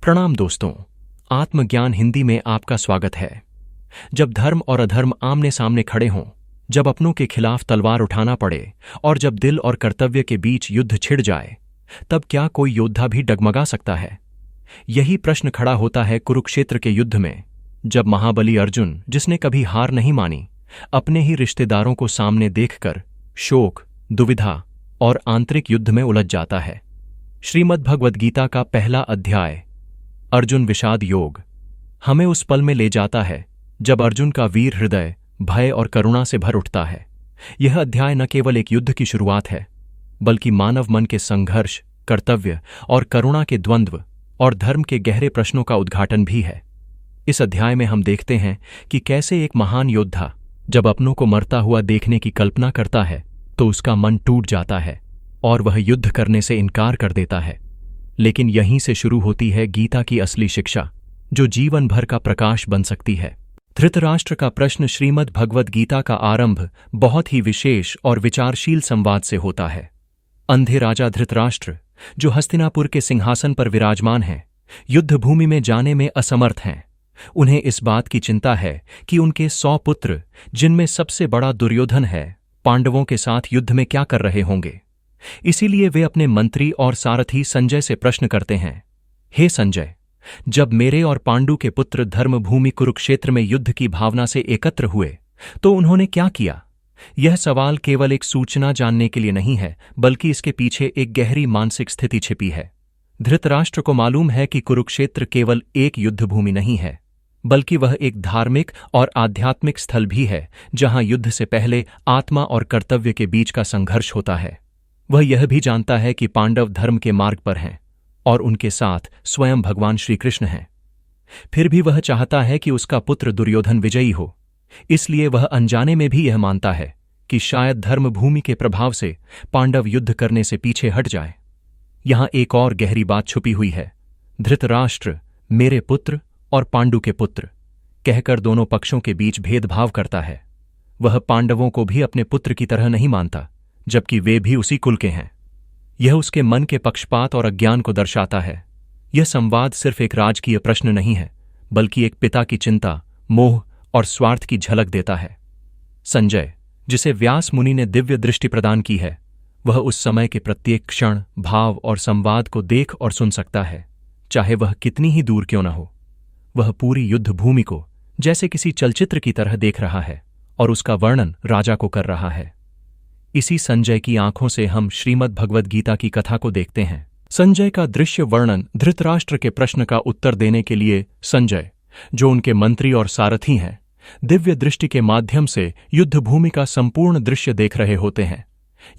प्रणाम दोस्तों। आत्मज्ञान हिंदी में आपका स्वागत है। जब धर्म और अधर्म आमने सामने खड़े हों, जब अपनों के खिलाफ तलवार उठाना पड़े और जब दिल और कर्तव्य के बीच युद्ध छिड़ जाए, तब क्या कोई योद्धा भी डगमगा सकता है? यही प्रश्न खड़ा होता है कुरुक्षेत्र के युद्ध में, जब महाबली अर्जुन, जिसने कभी हार नहीं मानी, अपने ही रिश्तेदारों को सामने देखकर शोक, दुविधा और आंतरिक युद्ध में उलझ जाता है। श्रीमद् भगवद गीता का पहला अध्याय अर्जुन विषाद योग हमें उस पल में ले जाता है जब अर्जुन का वीर हृदय भय और करुणा से भर उठता है। यह अध्याय न केवल एक युद्ध की शुरुआत है, बल्कि मानव मन के संघर्ष, कर्तव्य और करुणा के द्वंद्व और धर्म के गहरे प्रश्नों का उद्घाटन भी है। इस अध्याय में हम देखते हैं कि कैसे एक महान योद्धा जब अपनों को मरता हुआ देखने की कल्पना करता है तो उसका मन टूट जाता है और वह युद्ध करने से इनकार कर देता है। लेकिन यहीं से शुरू होती है गीता की असली शिक्षा, जो जीवन भर का प्रकाश बन सकती है। धृतराष्ट्र का प्रश्न श्रीमद् भगवद गीता का आरंभ बहुत ही विशेष और विचारशील संवाद से होता है। अंधे राजा धृतराष्ट्र, जो हस्तिनापुर के सिंहासन पर विराजमान हैं, युद्ध भूमि में जाने में असमर्थ हैं। उन्हें इस बात की चिंता है कि उनके 100 पुत्र, जिनमें सबसे बड़ा दुर्योधन है, पांडवों के साथ युद्ध में क्या कर रहे होंगे। इसीलिए वे अपने मंत्री और सारथी संजय से प्रश्न करते हैं, हे संजय, जब मेरे और पांडु के पुत्र धर्मभूमि कुरुक्षेत्र में युद्ध की भावना से एकत्र हुए तो उन्होंने क्या किया? यह सवाल केवल एक सूचना जानने के लिए नहीं है, बल्कि इसके पीछे एक गहरी मानसिक स्थिति छिपी है। धृतराष्ट्र को मालूम है कि कुरुक्षेत्र केवल एक युद्ध भूमि नहीं है, बल्कि वह एक धार्मिक और आध्यात्मिक स्थल भी है, जहां युद्ध से पहले आत्मा और कर्तव्य के बीच का संघर्ष होता है। वह यह भी जानता है कि पांडव धर्म के मार्ग पर हैं और उनके साथ स्वयं भगवान श्री कृष्ण हैं। फिर भी वह चाहता है कि उसका पुत्र दुर्योधन विजयी हो। इसलिए वह अनजाने में भी यह मानता है कि शायद धर्मभूमि के प्रभाव से पांडव युद्ध करने से पीछे हट जाए। यहां एक और गहरी बात छुपी हुई है। धृतराष्ट्र मेरे पुत्र और पांडु के पुत्र कहकर दोनों पक्षों के बीच भेदभाव करता है। वह पांडवों को भी अपने पुत्र की तरह नहीं मानता, जबकि वे भी उसी कुल के हैं। यह उसके मन के पक्षपात और अज्ञान को दर्शाता है। यह संवाद सिर्फ एक राजकीय प्रश्न नहीं है, बल्कि एक पिता की चिंता, मोह और स्वार्थ की झलक देता है। संजय, जिसे व्यास मुनि ने दिव्य दृष्टि प्रदान की है, वह उस समय के प्रत्येक क्षण, भाव और संवाद को देख और सुन सकता है, चाहे वह कितनी ही दूर क्यों न हो। वह पूरी युद्ध भूमि को जैसे किसी चलचित्र की तरह देख रहा है और उसका वर्णन राजा को कर रहा है। इसी संजय की आंखों से हम श्रीमद् भगवद गीता की कथा को देखते हैं। संजय का दृश्य वर्णन धृतराष्ट्र के प्रश्न का उत्तर देने के लिए संजय, जो उनके मंत्री और सारथी हैं, दिव्य दृष्टि के माध्यम से युद्ध भूमि का संपूर्ण दृश्य देख रहे होते हैं।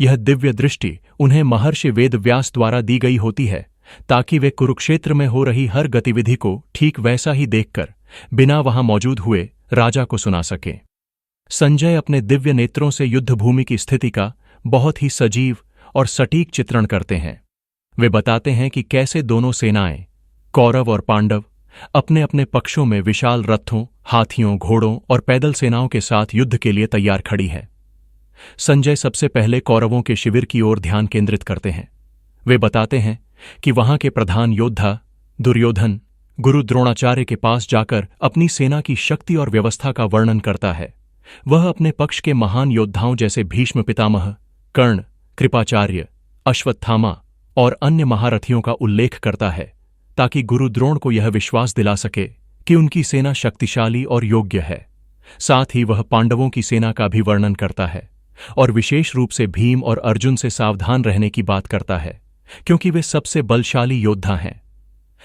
यह दिव्य दृष्टि उन्हें महर्षि वेद व्यास द्वारा दी गई होती है, ताकि वे कुरुक्षेत्र में हो रही हर गतिविधि को ठीक वैसा ही देखकर बिना वहां मौजूद हुए राजा को सुना सके। संजय अपने दिव्य नेत्रों से युद्ध भूमि की स्थिति का बहुत ही सजीव और सटीक चित्रण करते हैं। वे बताते हैं कि कैसे दोनों सेनाएं, कौरव और पांडव, अपने अपने पक्षों में विशाल रथों, हाथियों, घोड़ों और पैदल सेनाओं के साथ युद्ध के लिए तैयार खड़ी है। संजय सबसे पहले कौरवों के शिविर की ओर ध्यान केंद्रित करते हैं। वे बताते हैं कि वहां के प्रधान योद्धा दुर्योधन गुरु द्रोणाचार्य के पास जाकर अपनी सेना की शक्ति और व्यवस्था का वर्णन करता है। वह अपने पक्ष के महान योद्धाओं जैसे भीष्म पितामह, कर्ण, कृपाचार्य, अश्वत्थामा और अन्य महारथियों का उल्लेख करता है, ताकि गुरु द्रोण को यह विश्वास दिला सके कि उनकी सेना शक्तिशाली और योग्य है। साथ ही वह पांडवों की सेना का भी वर्णन करता है और विशेष रूप से भीम और अर्जुन से सावधान रहने की बात करता है, क्योंकि वे सबसे बलशाली योद्धा हैं।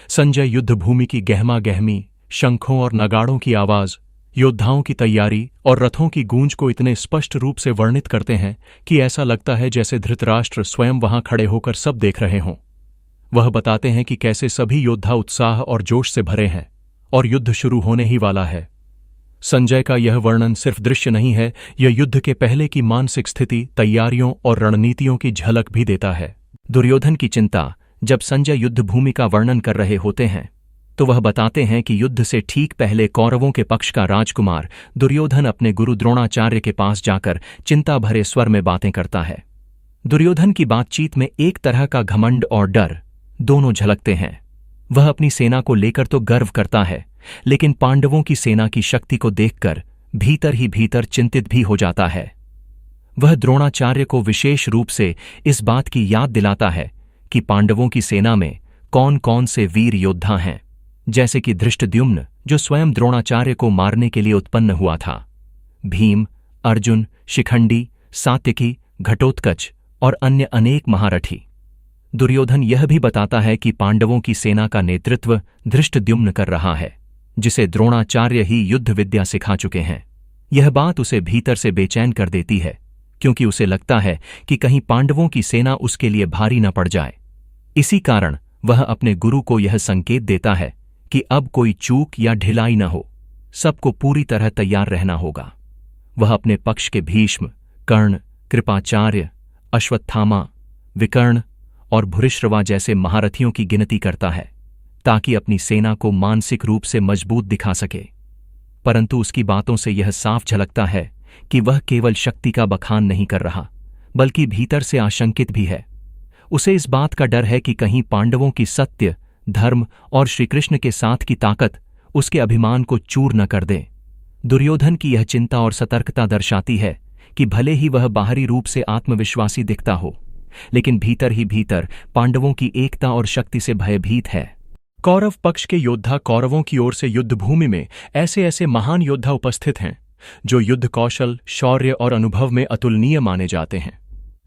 संजय युद्ध भूमि की गहमा गहमी, शंखों और नगाड़ों की आवाज, योद्धाओं की तैयारी और रथों की गूंज को इतने स्पष्ट रूप से वर्णित करते हैं कि ऐसा लगता है जैसे धृतराष्ट्र स्वयं वहां खड़े होकर सब देख रहे हों। वह बताते हैं कि कैसे सभी योद्धा उत्साह और जोश से भरे हैं और युद्ध शुरू होने ही वाला है। संजय का यह वर्णन सिर्फ दृश्य नहीं है, यह युद्ध के पहले की मानसिक स्थिति, तैयारियों और रणनीतियों की झलक भी देता है। दुर्योधन की चिंता। जब संजय युद्ध भूमि का वर्णन कर रहे होते हैं तो वह बताते हैं कि युद्ध से ठीक पहले कौरवों के पक्ष का राजकुमार दुर्योधन अपने गुरु द्रोणाचार्य के पास जाकर चिंता भरे स्वर में बातें करता है। दुर्योधन की बातचीत में एक तरह का घमंड और डर दोनों झलकते हैं। वह अपनी सेना को लेकर तो गर्व करता है, लेकिन पांडवों की सेना की शक्ति को देखकर भीतर ही भीतर चिंतित भी हो जाता है। वह द्रोणाचार्य को विशेष रूप से इस बात की याद दिलाता है कि पांडवों की सेना में कौन कौन से वीर योद्धा हैं, जैसे कि धृष्टद्युम्न जो स्वयं द्रोणाचार्य को मारने के लिए उत्पन्न हुआ था, भीम, अर्जुन, शिखंडी, सात्यकी, घटोत्कच और अन्य अनेक महारथी। दुर्योधन यह भी बताता है कि पांडवों की सेना का नेतृत्व धृष्टद्युम्न कर रहा है, जिसे द्रोणाचार्य ही युद्ध विद्या सिखा चुके हैं। यह बात उसे भीतर से बेचैन कर देती है, क्योंकि उसे लगता है कि कहीं पांडवों की सेना उसके लिए भारी न पड़ जाए। इसी कारण वह अपने गुरु को यह संकेत देता है कि अब कोई चूक या ढिलाई न हो, सबको पूरी तरह तैयार रहना होगा। वह अपने पक्ष के भीष्म, कर्ण, कृपाचार्य, अश्वत्थामा, विकर्ण और भूरिश्रवा जैसे महारथियों की गिनती करता है, ताकि अपनी सेना को मानसिक रूप से मजबूत दिखा सके। परंतु उसकी बातों से यह साफ झलकता है कि वह केवल शक्ति का बखान नहीं कर रहा, बल्कि भीतर से आशंकित भी है। उसे इस बात का डर है कि कहीं पांडवों की सत्य, धर्म और श्रीकृष्ण के साथ की ताकत उसके अभिमान को चूर न कर दे। दुर्योधन की यह चिंता और सतर्कता दर्शाती है कि भले ही वह बाहरी रूप से आत्मविश्वासी दिखता हो, लेकिन भीतर ही भीतर पांडवों की एकता और शक्ति से भयभीत है। कौरव पक्ष के योद्धा कौरवों की ओर से युद्धभूमि में ऐसे ऐसे महान योद्धा उपस्थित हैं जो युद्ध कौशल, शौर्य और अनुभव में अतुलनीय माने जाते हैं।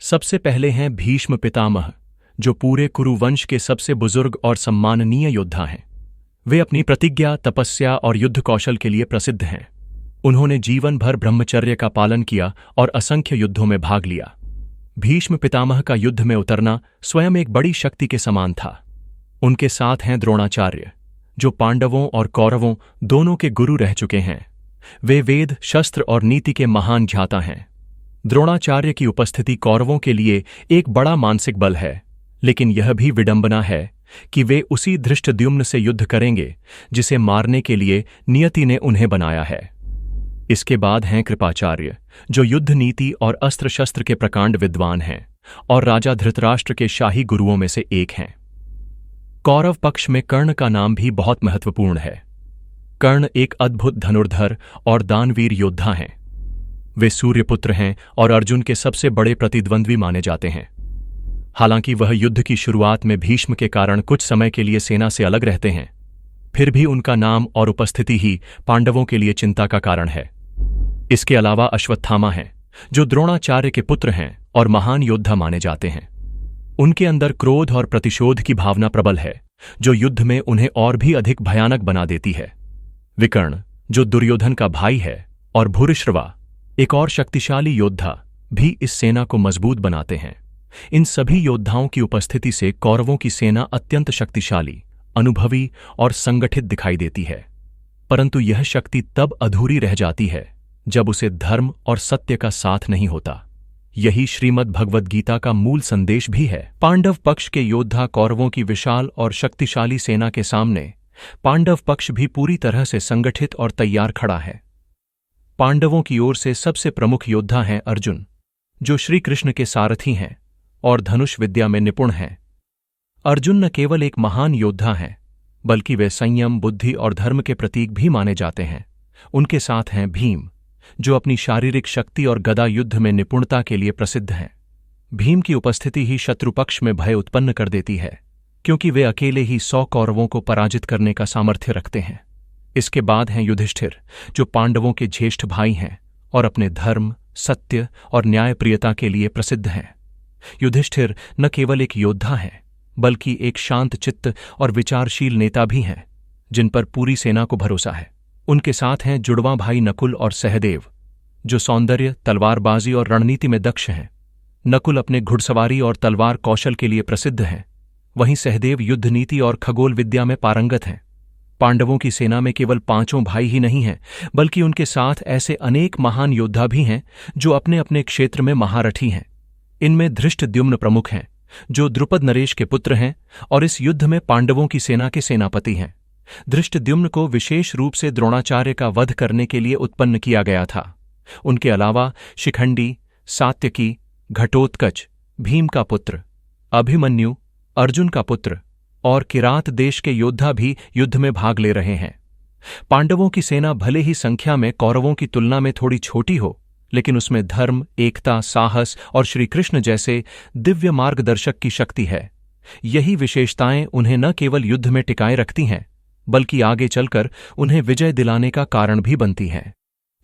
सबसे पहले हैं भीष्म पितामह, जो पूरे कुरुवंश के सबसे बुजुर्ग और सम्माननीय योद्धा हैं। वे अपनी प्रतिज्ञा, तपस्या और युद्ध कौशल के लिए प्रसिद्ध हैं। उन्होंने जीवन भर ब्रह्मचर्य का पालन किया और असंख्य युद्धों में भाग लिया। भीष्म पितामह का युद्ध में उतरना स्वयं एक बड़ी शक्ति के समान था। उनके साथ हैं द्रोणाचार्य, जो पांडवों और कौरवों दोनों के गुरु रह चुके हैं। वे वेद, शस्त्र और नीति के महान ज्ञाता हैं। द्रोणाचार्य की उपस्थिति कौरवों के लिए एक बड़ा मानसिक बल है, लेकिन यह भी विडंबना है कि वे उसी धृष्टद्युम्न से युद्ध करेंगे जिसे मारने के लिए नियति ने उन्हें बनाया है। इसके बाद हैं कृपाचार्य, जो युद्ध नीति और अस्त्र शस्त्र के प्रकांड विद्वान हैं और राजा धृतराष्ट्र के शाही गुरुओं में से एक हैं। कौरव पक्ष में कर्ण का नाम भी बहुत महत्वपूर्ण है। कर्ण एक अद्भुत धनुर्धर और दानवीर योद्धा हैं। वे सूर्यपुत्र हैं और अर्जुन के सबसे बड़े प्रतिद्वंद्वी माने जाते हैं। हालांकि वह युद्ध की शुरुआत में भीष्म के कारण कुछ समय के लिए सेना से अलग रहते हैं, फिर भी उनका नाम और उपस्थिति ही पांडवों के लिए चिंता का कारण है। इसके अलावा अश्वत्थामा हैं, जो द्रोणाचार्य के पुत्र हैं और महान योद्धा माने जाते हैं। उनके अंदर क्रोध और प्रतिशोध की भावना प्रबल है, जो युद्ध में उन्हें और भी अधिक भयानक बना देती है। विकर्ण, जो दुर्योधन का भाई है, और भूरिश्रवा, एक और शक्तिशाली योद्धा, भी इस सेना को मजबूत बनाते हैं। इन सभी योद्धाओं की उपस्थिति से कौरवों की सेना अत्यंत शक्तिशाली, अनुभवी और संगठित दिखाई देती है। परंतु यह शक्ति तब अधूरी रह जाती है जब उसे धर्म और सत्य का साथ नहीं होता। यही श्रीमद् भगवद गीता का मूल संदेश भी है। पांडव पक्ष के योद्धा कौरवों की विशाल और शक्तिशाली सेना के सामने पांडव पक्ष भी पूरी तरह से संगठित और तैयार खड़ा है। पांडवों की ओर से सबसे प्रमुख योद्धा हैं अर्जुन, जो श्री कृष्ण के सारथी हैं और धनुष विद्या में निपुण हैं। अर्जुन न केवल एक महान योद्धा हैं, बल्कि वे संयम, बुद्धि और धर्म के प्रतीक भी माने जाते हैं। उनके साथ हैं भीम, जो अपनी शारीरिक शक्ति और गदा युद्ध में निपुणता के लिए प्रसिद्ध हैं। भीम की उपस्थिति ही शत्रु पक्ष में भय उत्पन्न कर देती है, क्योंकि वे अकेले ही 100 कौरवों को पराजित करने का सामर्थ्य रखते हैं। इसके बाद हैं युधिष्ठिर, जो पांडवों के ज्येष्ठ भाई हैं और अपने धर्म, सत्य और न्यायप्रियता के लिए प्रसिद्ध हैं। युधिष्ठिर न केवल एक योद्धा हैं, बल्कि एक शांत चित्त और विचारशील नेता भी हैं, जिन पर पूरी सेना को भरोसा है। उनके साथ हैं जुड़वां भाई नकुल और सहदेव, जो सौंदर्य, तलवारबाजी और रणनीति में दक्ष हैं। नकुल अपने घुड़सवारी और तलवार कौशल के लिए प्रसिद्ध हैं, वहीं सहदेव युद्ध नीति और खगोल विद्या में पारंगत हैं। पांडवों की सेना में केवल 5 भाई ही नहीं हैं, बल्कि उनके साथ ऐसे अनेक महान योद्धा भी हैं जो अपने अपने क्षेत्र में महारथी हैं। इनमें धृष्टद्युम्न प्रमुख हैं, जो द्रुपद नरेश के पुत्र हैं और इस युद्ध में पांडवों की सेना के सेनापति हैं। धृष्टद्युम्न को विशेष रूप से द्रोणाचार्य का वध करने के लिए उत्पन्न किया गया था। उनके अलावा शिखंडी, सात्यकी, घटोत्कच, भीम का पुत्र, अभिमन्यु, अर्जुन का पुत्र और किरात देश के योद्धा भी युद्ध में भाग ले रहे हैं। पांडवों की सेना भले ही संख्या में कौरवों की तुलना में थोड़ी छोटी हो, लेकिन उसमें धर्म, एकता, साहस और श्रीकृष्ण जैसे दिव्य मार्गदर्शक की शक्ति है। यही विशेषताएं उन्हें न केवल युद्ध में टिकाए रखती हैं, बल्कि आगे चलकर उन्हें विजय दिलाने का कारण भी बनती हैं।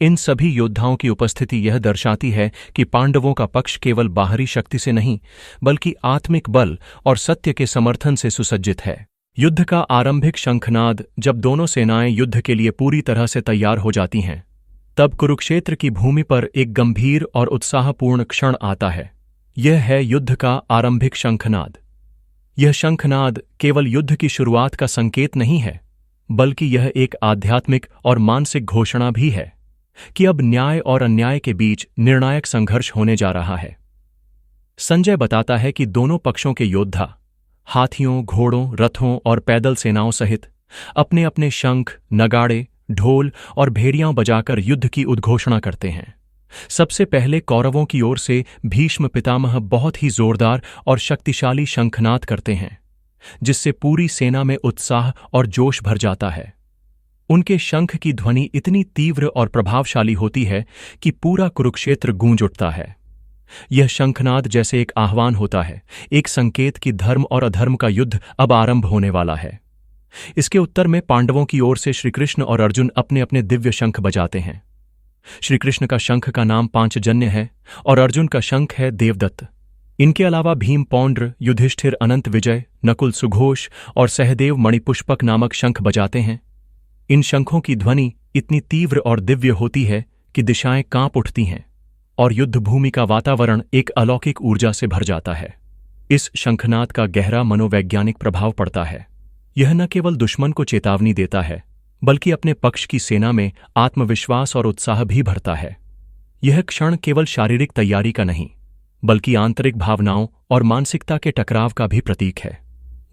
इन सभी योद्धाओं की उपस्थिति यह दर्शाती है कि पांडवों का पक्ष केवल बाहरी शक्ति से नहीं, बल्कि आत्मिक बल और सत्य के समर्थन से सुसज्जित है। युद्ध का आरंभिक शंखनाद जब दोनों सेनाएं युद्ध के लिए पूरी तरह से तैयार हो जाती हैं, तब कुरुक्षेत्र की भूमि पर एक गंभीर और उत्साहपूर्ण क्षण आता है। यह है युद्ध का आरंभिक शंखनाद। यह शंखनाद केवल युद्ध की शुरुआत का संकेत नहीं है, बल्कि यह एक आध्यात्मिक और मानसिक घोषणा भी है कि अब न्याय और अन्याय के बीच निर्णायक संघर्ष होने जा रहा है। संजय बताता है कि दोनों पक्षों के योद्धा हाथियों, घोड़ों, रथों और पैदल सेनाओं सहित अपने अपने शंख, नगाड़े, ढोल और भेड़ियां बजाकर युद्ध की उद्घोषणा करते हैं। सबसे पहले कौरवों की ओर से भीष्म पितामह बहुत ही जोरदार और शक्तिशाली शंखनाद करते हैं, जिससे पूरी सेना में उत्साह और जोश भर जाता है। उनके शंख की ध्वनि इतनी तीव्र और प्रभावशाली होती है कि पूरा कुरुक्षेत्र गूंज उठता है। यह शंखनाद जैसे एक आह्वान होता है, एक संकेत कि धर्म और अधर्म का युद्ध अब आरंभ होने वाला है। इसके उत्तर में पांडवों की ओर से श्रीकृष्ण और अर्जुन अपने अपने दिव्य शंख बजाते हैं। श्रीकृष्ण का शंख का नाम पांचजन्य है और अर्जुन का शंख है देवदत्त। इनके अलावा भीम पौंड्र, युधिष्ठिर अनंत विजय, नकुल सुघोष और सहदेव मणिपुष्पक नामक शंख बजाते हैं। इन शंखों की ध्वनि इतनी तीव्र और दिव्य होती है कि दिशाएं कांप उठती हैं और युद्ध भूमि का वातावरण एक अलौकिक ऊर्जा से भर जाता है। इस शंखनाद का गहरा मनोवैज्ञानिक प्रभाव पड़ता है। यह न केवल दुश्मन को चेतावनी देता है, बल्कि अपने पक्ष की सेना में आत्मविश्वास और उत्साह भी भरता है। यह क्षण केवल शारीरिक तैयारी का नहीं, बल्कि आंतरिक भावनाओं और मानसिकता के टकराव का भी प्रतीक है।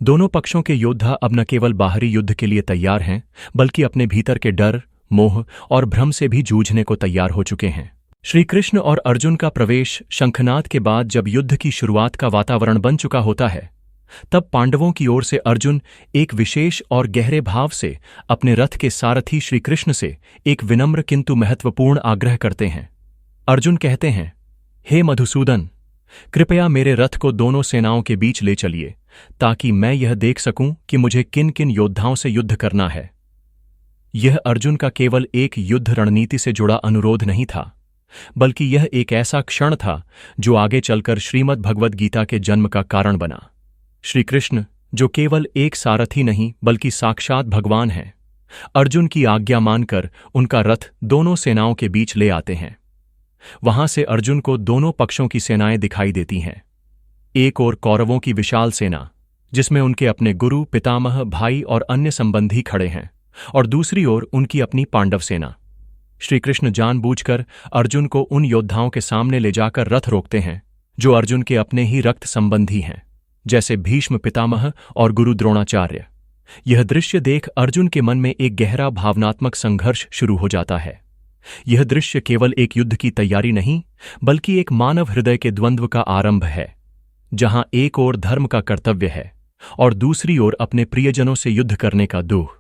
दोनों पक्षों के योद्धा अब न केवल बाहरी युद्ध के लिए तैयार हैं, बल्कि अपने भीतर के डर, मोह और भ्रम से भी जूझने को तैयार हो चुके हैं। श्रीकृष्ण और अर्जुन का प्रवेश शंखनाद के बाद जब युद्ध की शुरुआत का वातावरण बन चुका होता है, तब पांडवों की ओर से अर्जुन एक विशेष और गहरे भाव से अपने रथ के सारथी श्रीकृष्ण से एक विनम्र किंतु महत्वपूर्ण आग्रह करते हैं। अर्जुन कहते हैं, हे मधुसूदन, कृपया मेरे रथ को दोनों सेनाओं के बीच ले चलिए, ताकि मैं यह देख सकूं कि मुझे किन किन योद्धाओं से युद्ध करना है। यह अर्जुन का केवल एक युद्ध रणनीति से जुड़ा अनुरोध नहीं था, बल्कि यह एक ऐसा क्षण था जो आगे चलकर श्रीमद् भगवद गीता के जन्म का कारण बना। श्रीकृष्ण, जो केवल एक सारथी नहीं बल्कि साक्षात भगवान हैं, अर्जुन की आज्ञा मानकर उनका रथ दोनों सेनाओं के बीच ले आते हैं। वहां से अर्जुन को दोनों पक्षों की सेनाएं दिखाई देती हैं। एक ओर कौरवों की विशाल सेना, जिसमें उनके अपने गुरु, पितामह, भाई और अन्य संबंधी खड़े हैं, और दूसरी ओर उनकी अपनी पांडव सेना। श्रीकृष्ण जानबूझकर अर्जुन को उन योद्धाओं के सामने ले जाकर रथ रोकते हैं जो अर्जुन के अपने ही रक्त संबंधी हैं, जैसे भीष्म पितामह और गुरु द्रोणाचार्य। यह दृश्य देख अर्जुन के मन में एक गहरा भावनात्मक संघर्ष शुरू हो जाता है। यह दृश्य केवल एक युद्ध की तैयारी नहीं, बल्कि एक मानव हृदय के द्वंद्व का आरंभ है, जहां एक ओर धर्म का कर्तव्य है और दूसरी ओर अपने प्रियजनों से युद्ध करने का दुख।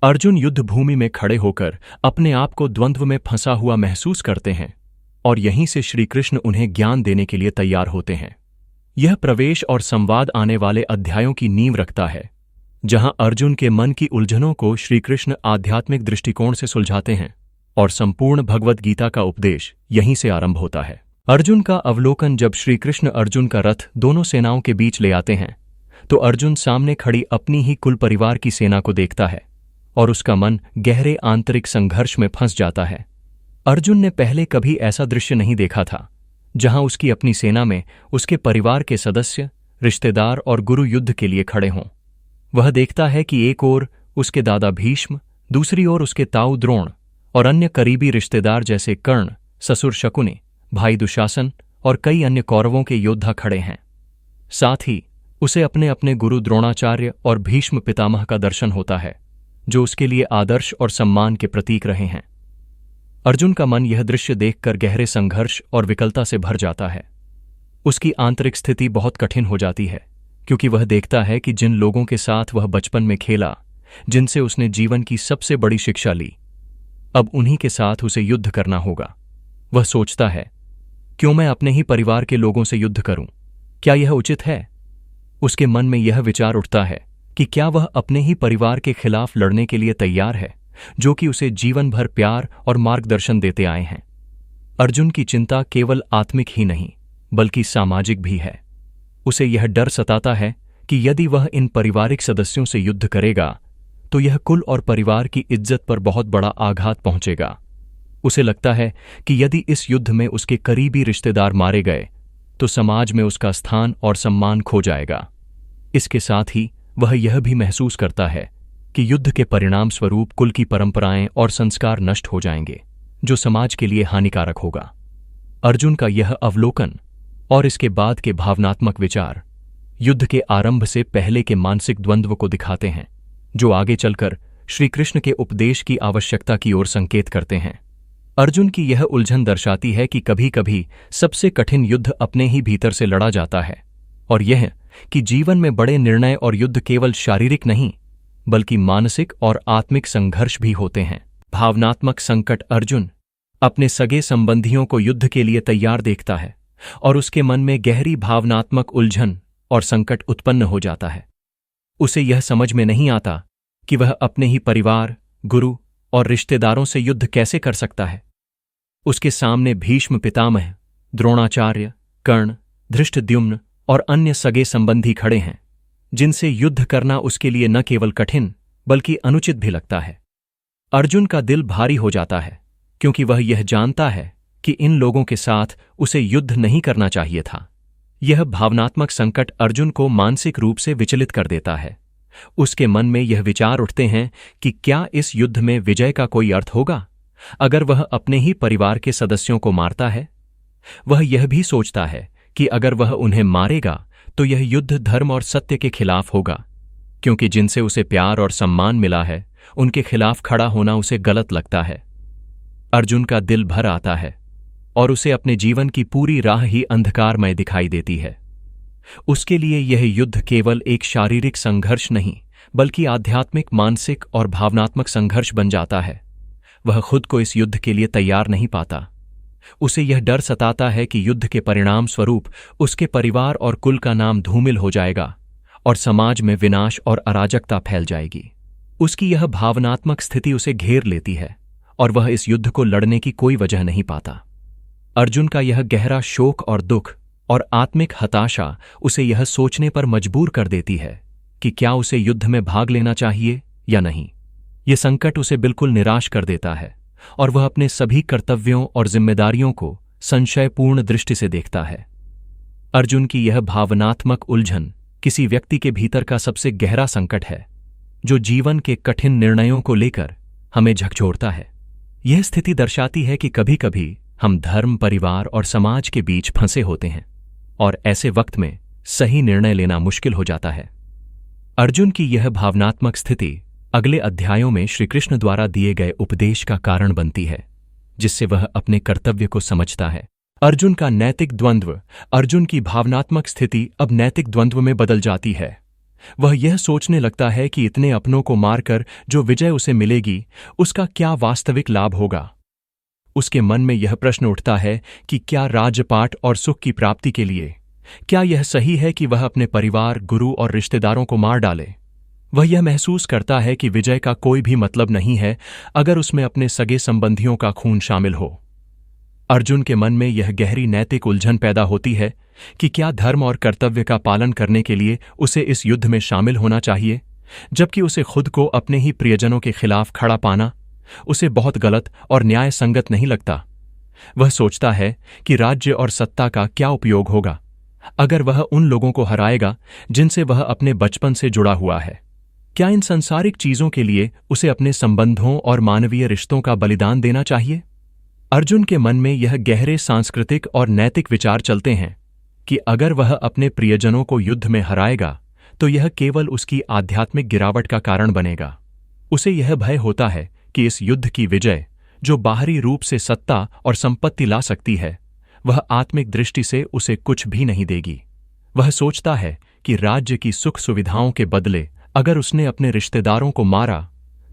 अर्जुन युद्ध भूमि में खड़े होकर अपने आप को द्वंद्व में फंसा हुआ महसूस करते हैं, और यहीं से श्रीकृष्ण उन्हें ज्ञान देने के लिए तैयार होते हैं। यह प्रवेश और संवाद आने वाले अध्यायों की नींव रखता है, जहां अर्जुन के मन की उलझनों को श्रीकृष्ण आध्यात्मिक दृष्टिकोण से सुलझाते हैं, और संपूर्ण भगवद गीता का उपदेश यहीं से आरंभ होता है। अर्जुन का अवलोकन जब श्रीकृष्ण अर्जुन का रथ दोनों सेनाओं के बीच ले आते हैं, तो अर्जुन सामने खड़ी अपनी ही कुल परिवार की सेना को देखता है और उसका मन गहरे आंतरिक संघर्ष में फंस जाता है। अर्जुन ने पहले कभी ऐसा दृश्य नहीं देखा था, जहां उसकी अपनी सेना में उसके परिवार के सदस्य, रिश्तेदार और गुरु युद्ध के लिए खड़े हों। वह देखता है कि एक ओर उसके दादा भीष्म, दूसरी ओर उसके ताऊ द्रोण और अन्य करीबी रिश्तेदार जैसे कर्ण, ससुर शकुनि, भाई दुशासन और कई अन्य कौरवों के योद्धा खड़े हैं। साथ ही उसे अपने अपने गुरु द्रोणाचार्य और भीष्म पितामह का दर्शन होता है, जो उसके लिए आदर्श और सम्मान के प्रतीक रहे हैं। अर्जुन का मन यह दृश्य देखकर गहरे संघर्ष और विकलता से भर जाता है। उसकी आंतरिक स्थिति बहुत कठिन हो जाती है, क्योंकि वह देखता है कि जिन लोगों के साथ वह बचपन में खेला, जिनसे उसने जीवन की सबसे बड़ी शिक्षा ली, अब उन्हीं के साथ उसे युद्ध करना होगा। वह सोचता है, क्यों मैं अपने ही परिवार के लोगों से युद्ध करूं? क्या यह उचित है? उसके मन में यह विचार उठता है कि क्या वह अपने ही परिवार के खिलाफ लड़ने के लिए तैयार है, जो कि उसे जीवन भर प्यार और मार्गदर्शन देते आए हैं। अर्जुन की चिंता केवल आत्मिक ही नहीं, बल्कि सामाजिक भी है। उसे यह डर सताता है कि यदि वह इन पारिवारिक सदस्यों से युद्ध करेगा तो यह कुल और परिवार की इज्जत पर बहुत बड़ा आघात पहुंचेगा। उसे लगता है कि यदि इस युद्ध में उसके करीबी रिश्तेदार मारे गए तो समाज में उसका स्थान और सम्मान खो जाएगा। इसके साथ ही वह यह भी महसूस करता है कि युद्ध के परिणाम स्वरूप कुल की परंपराएं और संस्कार नष्ट हो जाएंगे, जो समाज के लिए हानिकारक होगा। अर्जुन का यह अवलोकन और इसके बाद के भावनात्मक विचार युद्ध के आरंभ से पहले के मानसिक द्वंद्व को दिखाते हैं, जो आगे चलकर श्री कृष्ण के उपदेश की आवश्यकता की ओर संकेत करते हैं। अर्जुन की यह उलझन दर्शाती है कि कभी कभी सबसे कठिन युद्ध अपने ही भीतर से लड़ा जाता है, और यह कि जीवन में बड़े निर्णय और युद्ध केवल शारीरिक नहीं बल्कि मानसिक और आत्मिक संघर्ष भी होते हैं। भावनात्मक संकट अर्जुन अपने सगे संबंधियों को युद्ध के लिए तैयार देखता है और उसके मन में गहरी भावनात्मक उलझन और संकट उत्पन्न हो जाता है। उसे यह समझ में नहीं आता कि वह अपने ही परिवार, गुरु और रिश्तेदारों से युद्ध कैसे कर सकता है। उसके सामने भीष्म पितामह, द्रोणाचार्य, कर्ण, धृष्टद्युम्न और अन्य सगे संबंधी खड़े हैं, जिनसे युद्ध करना उसके लिए न केवल कठिन बल्कि अनुचित भी लगता है। अर्जुन का दिल भारी हो जाता है, क्योंकि वह यह जानता है कि इन लोगों के साथ उसे युद्ध नहीं करना चाहिए था। यह भावनात्मक संकट अर्जुन को मानसिक रूप से विचलित कर देता है। उसके मन में यह विचार उठते हैं कि क्या इस युद्ध में विजय का कोई अर्थ होगा अगर वह अपने ही परिवार के सदस्यों को मारता है। वह यह भी सोचता है कि अगर वह उन्हें मारेगा तो यह युद्ध धर्म और सत्य के खिलाफ होगा, क्योंकि जिनसे उसे प्यार और सम्मान मिला है उनके खिलाफ खड़ा होना उसे गलत लगता है। अर्जुन का दिल भर आता है और उसे अपने जीवन की पूरी राह ही अंधकारमय दिखाई देती है। उसके लिए यह युद्ध केवल एक शारीरिक संघर्ष नहीं बल्कि आध्यात्मिक, मानसिक और भावनात्मक संघर्ष बन जाता है। वह खुद को इस युद्ध के लिए तैयार नहीं पाता। उसे यह डर सताता है कि युद्ध के परिणाम स्वरूप उसके परिवार और कुल का नाम धूमिल हो जाएगा और समाज में विनाश और अराजकता फैल जाएगी। उसकी यह भावनात्मक स्थिति उसे घेर लेती है और वह इस युद्ध को लड़ने की कोई वजह नहीं पाता। अर्जुन का यह गहरा शोक और दुख और आत्मिक हताशा उसे यह सोचने पर मजबूर कर देती है कि क्या उसे युद्ध में भाग लेना चाहिए या नहीं। यह संकट उसे बिल्कुल निराश कर देता है और वह अपने सभी कर्तव्यों और जिम्मेदारियों को संशयपूर्ण दृष्टि से देखता है। अर्जुन की यह भावनात्मक उलझन किसी व्यक्ति के भीतर का सबसे गहरा संकट है, जो जीवन के कठिन निर्णयों को लेकर हमें झकझोरता है। यह स्थिति दर्शाती है कि कभी कभी हम धर्म, परिवार और समाज के बीच फंसे होते हैं और ऐसे वक्त में सही निर्णय लेना मुश्किल हो जाता है। अर्जुन की यह भावनात्मक स्थिति अगले अध्यायों में श्री कृष्ण द्वारा दिए गए उपदेश का कारण बनती है, जिससे वह अपने कर्तव्य को समझता है। अर्जुन का नैतिक द्वंद्व, अर्जुन की भावनात्मक स्थिति अब नैतिक द्वंद्व में बदल जाती है। वह यह सोचने लगता है कि इतने अपनों को मारकर जो विजय उसे मिलेगी, उसका क्या वास्तविक लाभ होगा। उसके मन में यह प्रश्न उठता है कि क्या राजपाट और सुख की प्राप्ति के लिए क्या यह सही है कि वह अपने परिवार, गुरु और रिश्तेदारों को मार डाले। वह यह महसूस करता है कि विजय का कोई भी मतलब नहीं है अगर उसमें अपने सगे संबंधियों का खून शामिल हो। अर्जुन के मन में यह गहरी नैतिक उलझन पैदा होती है कि क्या धर्म और कर्तव्य का पालन करने के लिए उसे इस युद्ध में शामिल होना चाहिए, जबकि उसे खुद को अपने ही प्रियजनों के खिलाफ खड़ा पाना उसे बहुत गलत और न्याय संगत नहीं लगता। वह सोचता है कि राज्य और सत्ता का क्या उपयोग होगा अगर वह उन लोगों को हराएगा जिनसे वह अपने बचपन से जुड़ा हुआ है। क्या इन संसारिक चीजों के लिए उसे अपने संबंधों और मानवीय रिश्तों का बलिदान देना चाहिए? अर्जुन के मन में यह गहरे सांस्कृतिक और नैतिक विचार चलते हैं कि अगर वह अपने प्रियजनों को युद्ध में हराएगा तो यह केवल उसकी आध्यात्मिक गिरावट का कारण बनेगा। उसे यह भय होता है कि इस युद्ध की विजय, जो बाहरी रूप से सत्ता और संपत्ति ला सकती है, वह आत्मिक दृष्टि से उसे कुछ भी नहीं देगी। वह सोचता है कि राज्य की सुख सुविधाओं के बदले अगर उसने अपने रिश्तेदारों को मारा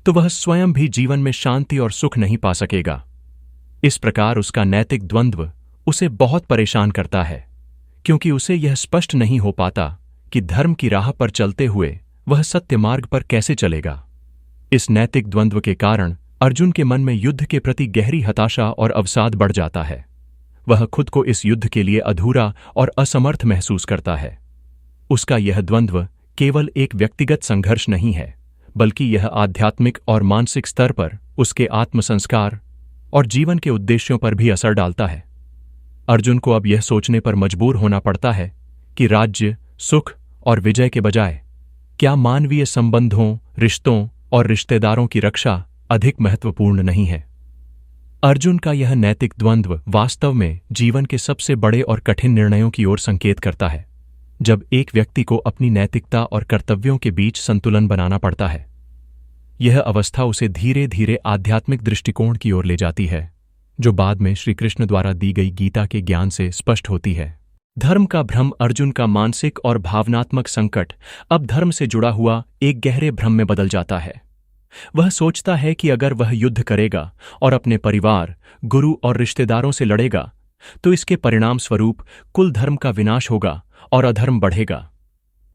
तो वह स्वयं भी जीवन में शांति और सुख नहीं पा सकेगा। इस प्रकार उसका नैतिक द्वंद्व उसे बहुत परेशान करता है, क्योंकि उसे यह स्पष्ट नहीं हो पाता कि धर्म की राह पर चलते हुए वह सत्य मार्ग पर कैसे चलेगा। इस नैतिक द्वंद्व के कारण अर्जुन के मन में युद्ध के प्रति गहरी हताशा और अवसाद बढ़ जाता है। वह खुद को इस युद्ध के लिए अधूरा और असमर्थ महसूस करता है। उसका यह द्वंद्व केवल एक व्यक्तिगत संघर्ष नहीं है, बल्कि यह आध्यात्मिक और मानसिक स्तर पर उसके आत्मसंस्कार और जीवन के उद्देश्यों पर भी असर डालता है। अर्जुन को अब यह सोचने पर मजबूर होना पड़ता है कि राज्य, सुख और विजय के बजाय क्या मानवीय संबंधों, रिश्तों और रिश्तेदारों की रक्षा अधिक महत्वपूर्ण नहीं है। अर्जुन का यह नैतिक द्वंद्व वास्तव में जीवन के सबसे बड़े और कठिन निर्णयों की ओर संकेत करता है, जब एक व्यक्ति को अपनी नैतिकता और कर्तव्यों के बीच संतुलन बनाना पड़ता है। यह अवस्था उसे धीरे धीरे आध्यात्मिक दृष्टिकोण की ओर ले जाती है, जो बाद में श्री कृष्ण द्वारा दी गई गीता के ज्ञान से स्पष्ट होती है। धर्म का भ्रम अर्जुन का मानसिक और भावनात्मक संकट अब धर्म से जुड़ा हुआ एक गहरे भ्रम में बदल जाता है। वह सोचता है कि अगर वह युद्ध करेगा और अपने परिवार, गुरु और रिश्तेदारों से लड़ेगा तो इसके परिणाम स्वरूप कुल धर्म का विनाश होगा और अधर्म बढ़ेगा।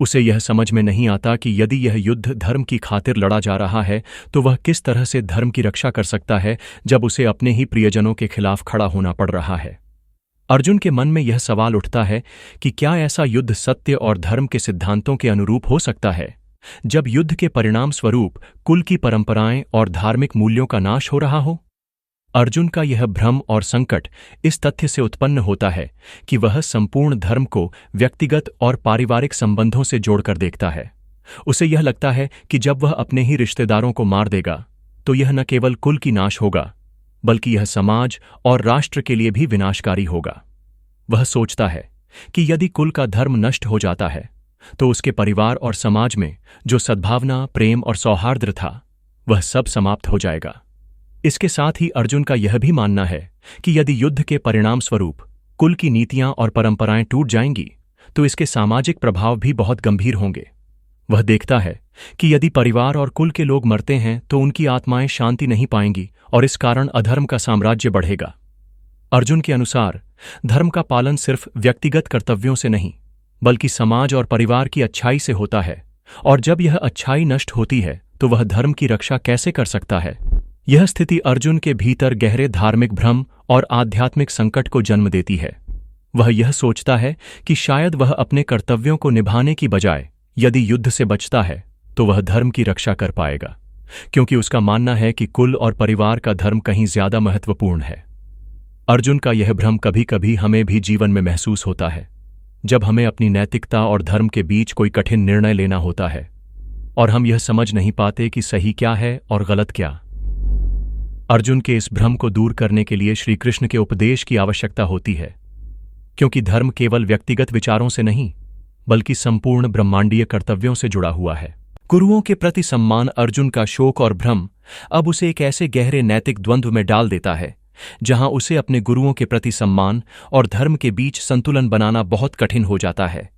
उसे यह समझ में नहीं आता कि यदि यह युद्ध धर्म की खातिर लड़ा जा रहा है तो वह किस तरह से धर्म की रक्षा कर सकता है जब उसे अपने ही प्रियजनों के खिलाफ खड़ा होना पड़ रहा है। अर्जुन के मन में यह सवाल उठता है कि क्या ऐसा युद्ध सत्य और धर्म के सिद्धांतों के अनुरूप हो सकता है, जब युद्ध के परिणाम स्वरूप कुल की परंपराएं और धार्मिक मूल्यों का नाश हो रहा हो। अर्जुन का यह भ्रम और संकट इस तथ्य से उत्पन्न होता है कि वह संपूर्ण धर्म को व्यक्तिगत और पारिवारिक संबंधों से जोड़कर देखता है। उसे यह लगता है कि जब वह अपने ही रिश्तेदारों को मार देगा तो यह न केवल कुल की नाश होगा, बल्कि यह समाज और राष्ट्र के लिए भी विनाशकारी होगा। वह सोचता है कि यदि कुल का धर्म नष्ट हो जाता है तो उसके परिवार और समाज में जो सद्भावना, प्रेम और सौहार्द था, वह सब समाप्त हो जाएगा। इसके साथ ही अर्जुन का यह भी मानना है कि यदि युद्ध के परिणाम स्वरूप कुल की नीतियां और परंपराएं टूट जाएंगी तो इसके सामाजिक प्रभाव भी बहुत गंभीर होंगे। वह देखता है कि यदि परिवार और कुल के लोग मरते हैं तो उनकी आत्माएं शांति नहीं पाएंगी और इस कारण अधर्म का साम्राज्य बढ़ेगा। अर्जुन के अनुसार धर्म का पालन सिर्फ व्यक्तिगत कर्तव्यों से नहीं, बल्कि समाज और परिवार की अच्छाई से होता है, और जब यह अच्छाई नष्ट होती है तो वह धर्म की रक्षा कैसे कर सकता है। यह स्थिति अर्जुन के भीतर गहरे धार्मिक भ्रम और आध्यात्मिक संकट को जन्म देती है। वह यह सोचता है कि शायद वह अपने कर्तव्यों को निभाने की बजाय यदि युद्ध से बचता है तो वह धर्म की रक्षा कर पाएगा, क्योंकि उसका मानना है कि कुल और परिवार का धर्म कहीं ज्यादा महत्वपूर्ण है। अर्जुन का यह भ्रम कभी कभी हमें भी जीवन में महसूस होता है, जब हमें अपनी नैतिकता और धर्म के बीच कोई कठिन निर्णय लेना होता है और हम यह समझ नहीं पाते कि सही क्या है और गलत क्या। अर्जुन के इस भ्रम को दूर करने के लिए श्री कृष्ण के उपदेश की आवश्यकता होती है, क्योंकि धर्म केवल व्यक्तिगत विचारों से नहीं, बल्कि संपूर्ण ब्रह्मांडीय कर्तव्यों से जुड़ा हुआ है। गुरुओं के प्रति सम्मान अर्जुन का शोक और भ्रम अब उसे एक ऐसे गहरे नैतिक द्वंद्व में डाल देता है जहां उसे अपने गुरुओं के प्रति सम्मान और धर्म के बीच संतुलन बनाना बहुत कठिन हो जाता है।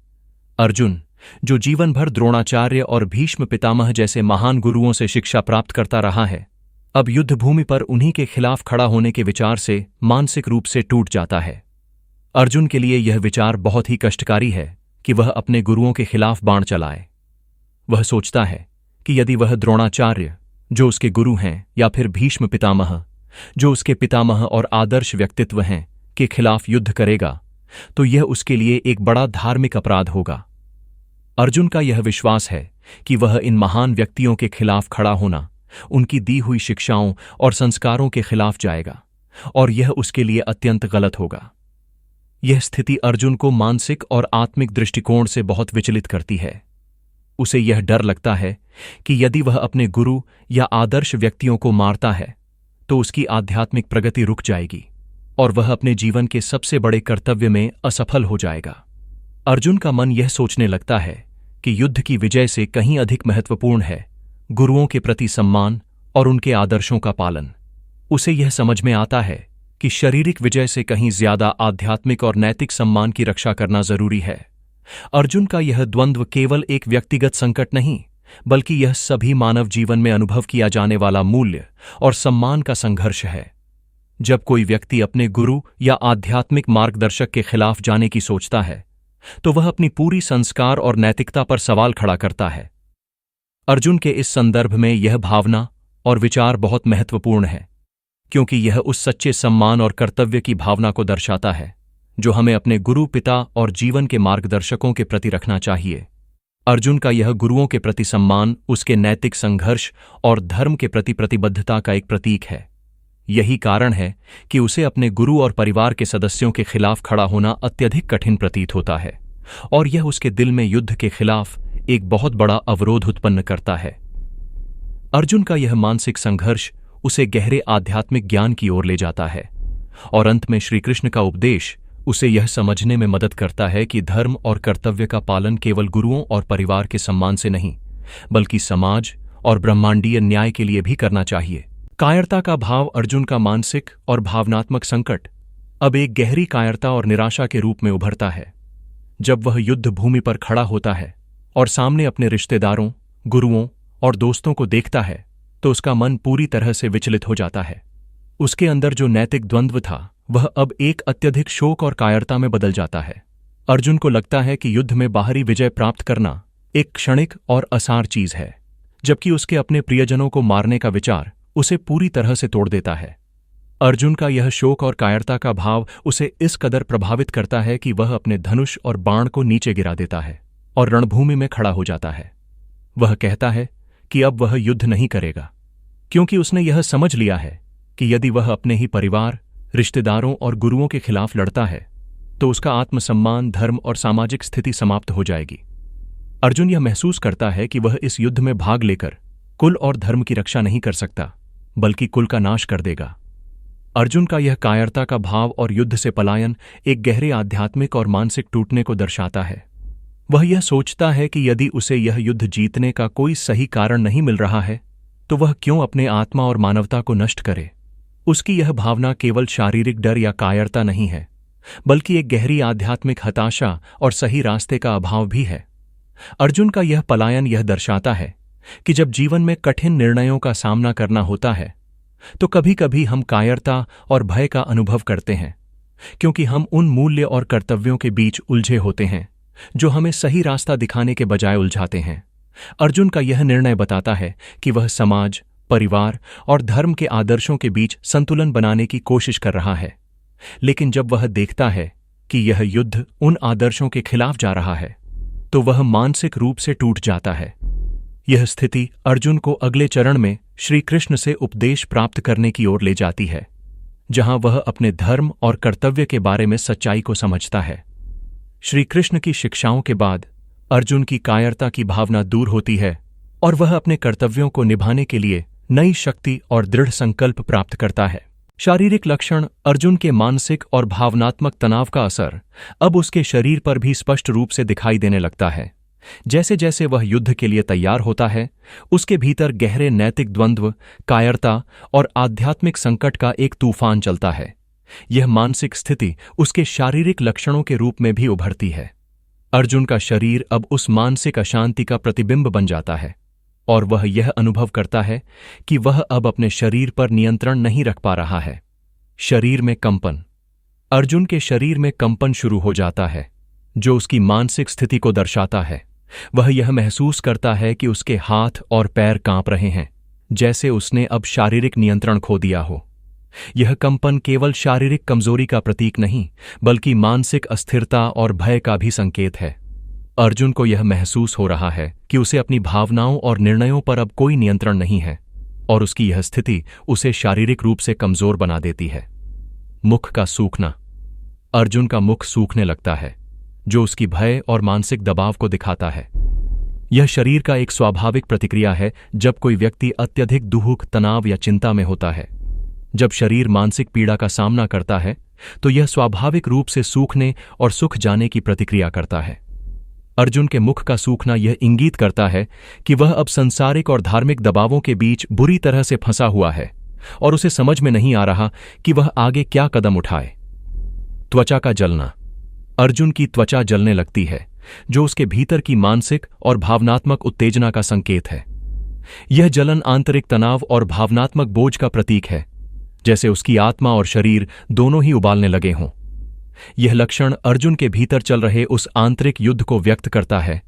अर्जुन, जो जीवन भर द्रोणाचार्य और भीष्म पितामह जैसे महान गुरुओं से शिक्षा प्राप्त करता रहा है, अब युद्ध भूमि पर उन्हीं के खिलाफ खड़ा होने के विचार से मानसिक रूप से टूट जाता है। अर्जुन के लिए यह विचार बहुत ही कष्टकारी है कि वह अपने गुरुओं के खिलाफ बाण चलाए। वह सोचता है कि यदि वह द्रोणाचार्य, जो उसके गुरु हैं, या फिर भीष्म पितामह, जो उसके पितामह और आदर्श व्यक्तित्व हैं, के खिलाफ युद्ध करेगा तो यह उसके लिए एक बड़ा धार्मिक अपराध होगा। अर्जुन का यह विश्वास है कि वह इन महान व्यक्तियों के खिलाफ खड़ा होना उनकी दी हुई शिक्षाओं और संस्कारों के खिलाफ जाएगा, और यह उसके लिए अत्यंत गलत होगा। यह स्थिति अर्जुन को मानसिक और आत्मिक दृष्टिकोण से बहुत विचलित करती है। उसे यह डर लगता है कि यदि वह अपने गुरु या आदर्श व्यक्तियों को मारता है तो उसकी आध्यात्मिक प्रगति रुक जाएगी और वह अपने जीवन के सबसे बड़े कर्तव्य में असफल हो जाएगा। अर्जुन का मन यह सोचने लगता है कि युद्ध की विजय से कहीं अधिक महत्वपूर्ण है गुरुओं के प्रति सम्मान और उनके आदर्शों का पालन। उसे यह समझ में आता है कि शारीरिक विजय से कहीं ज्यादा आध्यात्मिक और नैतिक सम्मान की रक्षा करना जरूरी है, अर्जुन का यह द्वंद्व केवल एक व्यक्तिगत संकट नहीं, बल्कि यह सभी मानव जीवन में अनुभव किया जाने वाला मूल्य और सम्मान का संघर्ष है। जब कोई व्यक्ति अपने गुरु या आध्यात्मिक मार्गदर्शक के खिलाफ जाने की सोचता है, तो वह अपनी पूरी संस्कार और नैतिकता पर सवाल खड़ा करता है। अर्जुन के इस संदर्भ में यह भावना और विचार बहुत महत्वपूर्ण है, क्योंकि यह उस सच्चे सम्मान और कर्तव्य की भावना को दर्शाता है जो हमें अपने गुरु, पिता और जीवन के मार्गदर्शकों के प्रति रखना चाहिए। अर्जुन का यह गुरुओं के प्रति सम्मान उसके नैतिक संघर्ष और धर्म के प्रति प्रतिबद्धता का एक प्रतीक है। यही कारण है कि उसे अपने गुरु और परिवार के सदस्यों के खिलाफ खड़ा होना अत्यधिक कठिन प्रतीत होता है, और यह उसके दिल में युद्ध के खिलाफ एक बहुत बड़ा अवरोध उत्पन्न करता है। अर्जुन का यह मानसिक संघर्ष उसे गहरे आध्यात्मिक ज्ञान की ओर ले जाता है, और अंत में श्रीकृष्ण का उपदेश उसे यह समझने में मदद करता है कि धर्म और कर्तव्य का पालन केवल गुरुओं और परिवार के सम्मान से नहीं, बल्कि समाज और ब्रह्मांडीय न्याय के लिए भी करना चाहिए। कायरता का भाव अर्जुन का मानसिक और भावनात्मक संकट अब एक गहरी कायरता और निराशा के रूप में उभरता है। जब वह युद्ध भूमि पर खड़ा होता है और सामने अपने रिश्तेदारों, गुरुओं और दोस्तों को देखता है, तो उसका मन पूरी तरह से विचलित हो जाता है। उसके अंदर जो नैतिक द्वंद्व था, वह अब एक अत्यधिक शोक और कायरता में बदल जाता है। अर्जुन को लगता है कि युद्ध में बाहरी विजय प्राप्त करना एक क्षणिक और असार चीज है, जबकि उसके अपने प्रियजनों को मारने का विचार उसे पूरी तरह से तोड़ देता है। अर्जुन का यह शोक और कायरता का भाव उसे इस कदर प्रभावित करता है कि वह अपने धनुष और बाण को नीचे गिरा देता है और रणभूमि में खड़ा हो जाता है। वह कहता है कि अब वह युद्ध नहीं करेगा, क्योंकि उसने यह समझ लिया है कि यदि वह अपने ही परिवार, रिश्तेदारों और गुरुओं के खिलाफ लड़ता है, तो उसका आत्मसम्मान, धर्म और सामाजिक स्थिति समाप्त हो जाएगी। अर्जुन यह महसूस करता है कि वह इस युद्ध में भाग लेकर कुल और धर्म की रक्षा नहीं कर सकता, बल्कि कुल का नाश कर देगा। अर्जुन का यह कायरता का भाव और युद्ध से पलायन एक गहरे आध्यात्मिक और मानसिक टूटने को दर्शाता है। वह यह सोचता है कि यदि उसे यह युद्ध जीतने का कोई सही कारण नहीं मिल रहा है, तो वह क्यों अपने आत्मा और मानवता को नष्ट करे। उसकी यह भावना केवल शारीरिक डर या कायरता नहीं है, बल्कि एक गहरी आध्यात्मिक हताशा और सही रास्ते का अभाव भी है। अर्जुन का यह पलायन यह दर्शाता है कि जब जीवन में कठिन निर्णयों का सामना करना होता है, तो कभी कभी हम कायरता और भय का अनुभव करते हैं, क्योंकि हम उन मूल्य और कर्तव्यों के बीच उलझे होते हैं जो हमें सही रास्ता दिखाने के बजाय उलझाते हैं। अर्जुन का यह निर्णय बताता है कि वह समाज, परिवार और धर्म के आदर्शों के बीच संतुलन बनाने की कोशिश कर रहा है, लेकिन जब वह देखता है कि यह युद्ध उन आदर्शों के खिलाफ जा रहा है, तो वह मानसिक रूप से टूट जाता है। यह स्थिति अर्जुन को अगले चरण में श्री कृष्ण से उपदेश प्राप्त करने की ओर ले जाती है, जहां वह अपने धर्म और कर्तव्य के बारे में सच्चाई को समझता है। श्री कृष्ण की शिक्षाओं के बाद अर्जुन की कायरता की भावना दूर होती है और वह अपने कर्तव्यों को निभाने के लिए नई शक्ति और दृढ़ संकल्प प्राप्त करता है। शारीरिक लक्षण अर्जुन के मानसिक और भावनात्मक तनाव का असर अब उसके शरीर पर भी स्पष्ट रूप से दिखाई देने लगता है। जैसे जैसे वह युद्ध के लिए तैयार होता है, उसके भीतर गहरे नैतिक द्वंद्व, कायरता और आध्यात्मिक संकट का एक तूफान चलता है। यह मानसिक स्थिति उसके शारीरिक लक्षणों के रूप में भी उभरती है। अर्जुन का शरीर अब उस मानसिक अशांति का प्रतिबिंब बन जाता है, और वह यह अनुभव करता है कि वह अब अपने शरीर पर नियंत्रण नहीं रख पा रहा है। शरीर में कंपन। अर्जुन के शरीर में कंपन शुरू हो जाता है, जो उसकी मानसिक स्थिति को दर्शाता है। वह यह महसूस करता है कि उसके हाथ और पैर कांप रहे हैं, जैसे उसने अब शारीरिक नियंत्रण खो दिया हो। यह कंपन केवल शारीरिक कमजोरी का प्रतीक नहीं, बल्कि मानसिक अस्थिरता और भय का भी संकेत है। अर्जुन को यह महसूस हो रहा है कि उसे अपनी भावनाओं और निर्णयों पर अब कोई नियंत्रण नहीं है, और उसकी यह स्थिति उसे शारीरिक रूप से कमजोर बना देती है। मुख का सूखना। अर्जुन का मुख सूखने लगता है, जो उसकी भय और मानसिक दबाव को दिखाता है। यह शरीर का एक स्वाभाविक प्रतिक्रिया है जब कोई व्यक्ति अत्यधिक दुख, तनाव या चिंता में होता है। जब शरीर मानसिक पीड़ा का सामना करता है, तो यह स्वाभाविक रूप से सूखने और सूख जाने की प्रतिक्रिया करता है। अर्जुन के मुख का सूखना यह इंगित करता है कि वह अब सांसारिक और धार्मिक दबावों के बीच बुरी तरह से फंसा हुआ है, और उसे समझ में नहीं आ रहा कि वह आगे क्या कदम उठाए। त्वचा का जलना। अर्जुन की त्वचा जलने लगती है, जो उसके भीतर की मानसिक और भावनात्मक उत्तेजना का संकेत है। यह जलन आंतरिक तनाव और भावनात्मक बोझ का प्रतीक है, जैसे उसकी आत्मा और शरीर दोनों ही उबालने लगे हों। यह लक्षण अर्जुन के भीतर चल रहे उस आंतरिक युद्ध को व्यक्त करता है,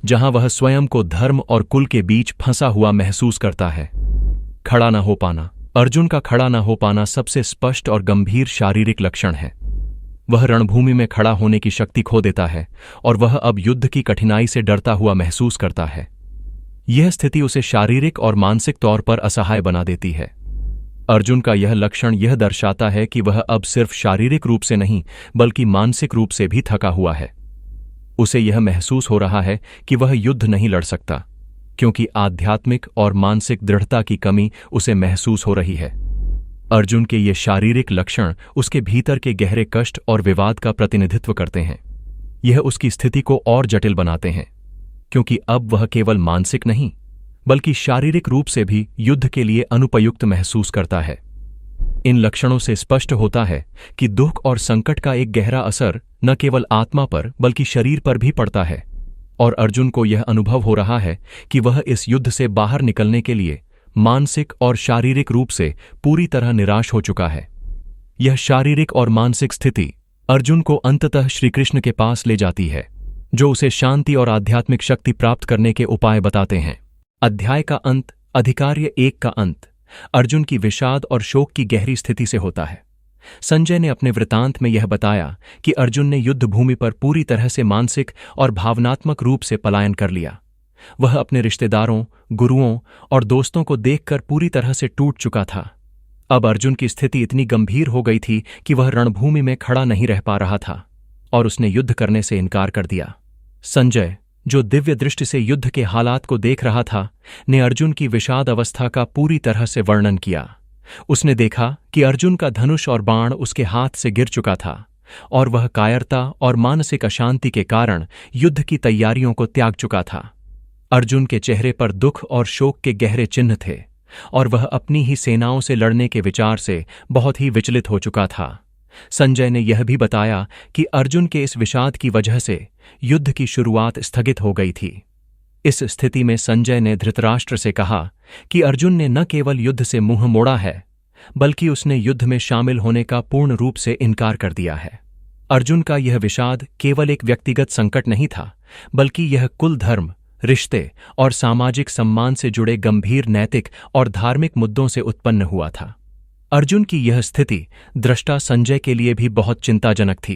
जहां वह स्वयं को धर्म और कुल के बीच फंसा हुआ महसूस करता है। खड़ा न हो पाना। अर्जुन का खड़ा न हो पाना सबसे स्पष्ट और गंभीर शारीरिक लक्षण है। वह रणभूमि में खड़ा होने की शक्ति खो देता है और वह अब युद्ध की कठिनाई से डरता हुआ महसूस करता है। यह स्थिति उसे शारीरिक और मानसिक तौर पर असहाय बना देती है। अर्जुन का यह लक्षण यह दर्शाता है कि वह अब सिर्फ शारीरिक रूप से नहीं बल्कि मानसिक रूप से भी थका हुआ है। उसे यह महसूस हो रहा है कि वह युद्ध नहीं लड़ सकता, क्योंकि आध्यात्मिक और मानसिक दृढ़ता की कमी उसे महसूस हो रही है। अर्जुन के ये शारीरिक लक्षण उसके भीतर के गहरे कष्ट और विवाद का प्रतिनिधित्व करते हैं। यह उसकी स्थिति को और जटिल बनाते हैं, क्योंकि अब वह केवल मानसिक नहीं बल्कि शारीरिक रूप से भी युद्ध के लिए अनुपयुक्त महसूस करता है। इन लक्षणों से स्पष्ट होता है कि दुख और संकट का एक गहरा असर न केवल आत्मा पर बल्कि शरीर पर भी पड़ता है, और अर्जुन को यह अनुभव हो रहा है कि वह इस युद्ध से बाहर निकलने के लिए मानसिक और शारीरिक रूप से पूरी तरह निराश हो चुका है। यह शारीरिक और मानसिक स्थिति अर्जुन को अंततः श्रीकृष्ण के पास ले जाती है, जो उसे शांति और आध्यात्मिक शक्ति प्राप्त करने के उपाय बताते हैं। अध्याय का अंत, अधिकार्य 1 का अंत, अर्जुन की विषाद और शोक की गहरी स्थिति से होता है। संजय ने अपने वृतांत में यह बताया कि अर्जुन ने युद्ध भूमि पर पूरी तरह से मानसिक और भावनात्मक रूप से पलायन कर लिया। वह अपने रिश्तेदारों, गुरुओं और दोस्तों को देखकर पूरी तरह से टूट चुका था। अब अर्जुन की स्थिति इतनी गंभीर हो गई थी कि वह रणभूमि में खड़ा नहीं रह पा रहा था और उसने युद्ध करने से इनकार कर दिया। संजय, जो दिव्य दृष्टि से युद्ध के हालात को देख रहा था, ने अर्जुन की विषाद अवस्था का पूरी तरह से वर्णन किया। उसने देखा कि अर्जुन का धनुष और बाण उसके हाथ से गिर चुका था और वह कायरता और मानसिक अशांति के कारण युद्ध की तैयारियों को त्याग चुका था। अर्जुन के चेहरे पर दुख और शोक के गहरे चिन्ह थे और वह अपनी ही सेनाओं से लड़ने के विचार से बहुत ही विचलित हो चुका था। संजय ने यह भी बताया कि अर्जुन के इस विषाद की वजह से युद्ध की शुरुआत स्थगित हो गई थी। इस स्थिति में संजय ने धृतराष्ट्र से कहा कि अर्जुन ने न केवल युद्ध से मुंह मोड़ा है, बल्कि उसने युद्ध में शामिल होने का पूर्ण रूप से इनकार कर दिया है। अर्जुन का यह विषाद केवल एक व्यक्तिगत संकट नहीं था, बल्कि यह कुल धर्म, रिश्ते और सामाजिक सम्मान से जुड़े गंभीर नैतिक और धार्मिक मुद्दों से उत्पन्न हुआ था। अर्जुन की यह स्थिति दृष्टा संजय के लिए भी बहुत चिंताजनक थी,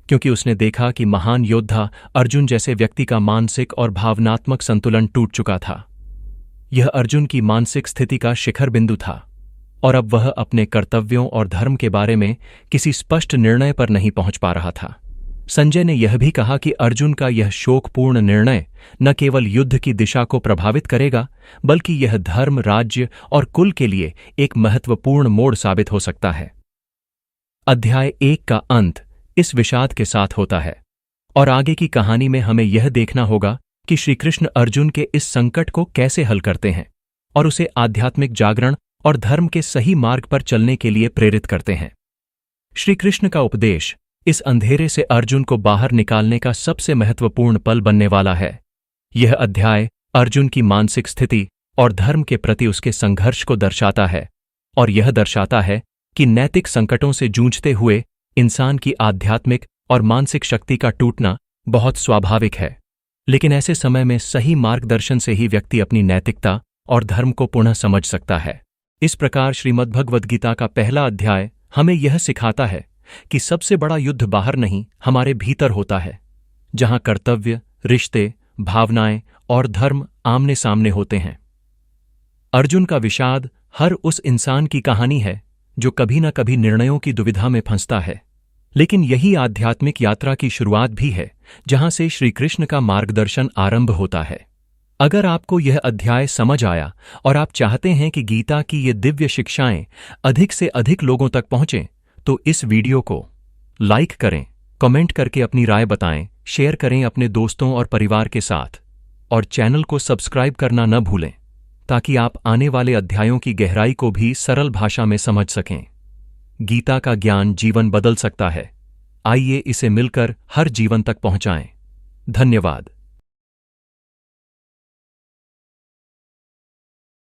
क्योंकि उसने देखा कि महान योद्धा अर्जुन जैसे व्यक्ति का मानसिक और भावनात्मक संतुलन टूट चुका था। यह अर्जुन की मानसिक स्थिति का शिखर बिंदु था और अब वह अपने कर्तव्यों और धर्म के बारे में किसी स्पष्ट निर्णय पर नहीं पहुंच पा रहा था। संजय ने यह भी कहा कि अर्जुन का यह शोकपूर्ण निर्णय न केवल युद्ध की दिशा को प्रभावित करेगा, बल्कि यह धर्म, राज्य और कुल के लिए एक महत्वपूर्ण मोड़ साबित हो सकता है। अध्याय 1 का अंत इस विषाद के साथ होता है और आगे की कहानी में हमें यह देखना होगा कि श्रीकृष्ण अर्जुन के इस संकट को कैसे हल करते हैं और उसे आध्यात्मिक जागरण और धर्म के सही मार्ग पर चलने के लिए प्रेरित करते हैं। श्रीकृष्ण का उपदेश इस अंधेरे से अर्जुन को बाहर निकालने का सबसे महत्वपूर्ण पल बनने वाला है। यह अध्याय अर्जुन की मानसिक स्थिति और धर्म के प्रति उसके संघर्ष को दर्शाता है और यह दर्शाता है कि नैतिक संकटों से जूझते हुए इंसान की आध्यात्मिक और मानसिक शक्ति का टूटना बहुत स्वाभाविक है, लेकिन ऐसे समय में सही मार्गदर्शन से ही व्यक्ति अपनी नैतिकता और धर्म को पुनः समझ सकता है। इस प्रकार श्रीमद्भगवद्गीता का पहला अध्याय हमें यह सिखाता है कि सबसे बड़ा युद्ध बाहर नहीं, हमारे भीतर होता है, जहां कर्तव्य, रिश्ते, भावनाएं और धर्म आमने सामने होते हैं। अर्जुन का विषाद हर उस इंसान की कहानी है जो कभी न कभी निर्णयों की दुविधा में फंसता है, लेकिन यही आध्यात्मिक यात्रा की शुरुआत भी है, जहां से श्रीकृष्ण का मार्गदर्शन आरंभ होता है। अगर आपको यह अध्याय समझ आया और आप चाहते हैं कि गीता की ये दिव्य शिक्षाएं अधिक से अधिक लोगों तक पहुंचें, तो इस वीडियो को लाइक करें, कमेंट करके अपनी राय बताएं, शेयर करें अपने दोस्तों और परिवार के साथ, और चैनल को सब्सक्राइब करना न भूलें, ताकि आप आने वाले अध्यायों की गहराई को भी सरल भाषा में समझ सकें। गीता का ज्ञान जीवन बदल सकता है। आइए इसे मिलकर हर जीवन तक पहुंचाएं। धन्यवाद।